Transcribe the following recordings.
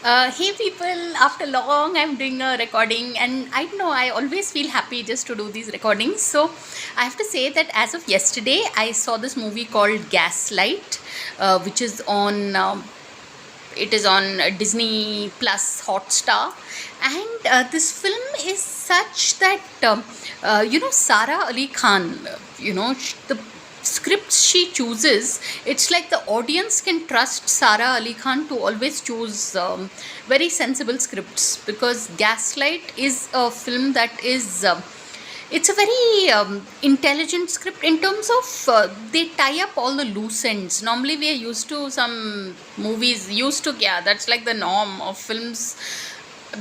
Hey people, after long I'm doing a recording, and I don't know, I always feel happy just to do these recordings. So I have to say that as of yesterday I saw this movie called Gaslight, which is on it is on Disney Plus Hotstar. And this film is such that Sara Ali Khan, the scripts she chooses, it's like the audience can trust Sara Ali Khan to always choose very sensible scripts, because Gaslight is a film that is it's a very intelligent script in terms of they tie up all the loose ends. Normally we are used to some movies used to, yeah, that's like the norm of films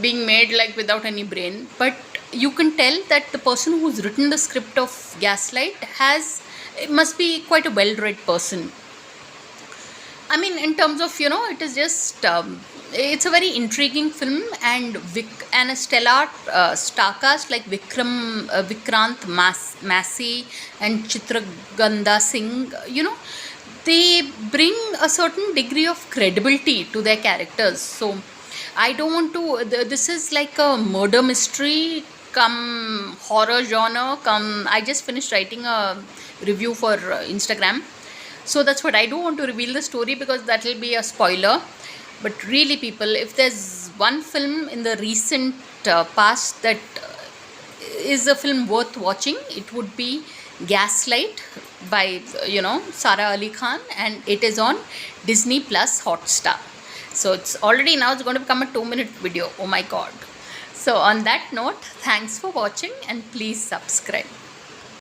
being made like without any brain. But you can tell that the person who's written the script of Gaslight has, it must be quite a well-read person. I mean, in terms of, it is just it's a very intriguing film, and and a stellar star cast like Vikrant, Massey, and Chitrangada Singh. They bring a certain degree of credibility to their characters. So I don't want to. This is like a murder mystery come horror genre. Come, I just finished writing a review for Instagram. So that's what I don't want to reveal the story, because that will be a spoiler. But really, people, if there's one film in the recent past that is a film worth watching, it would be Gaslight by Sara Ali Khan, and it is on Disney Plus Hotstar. So it's already now it's going to become a 2-minute video. Oh my god. So on that note, thanks for watching and please subscribe.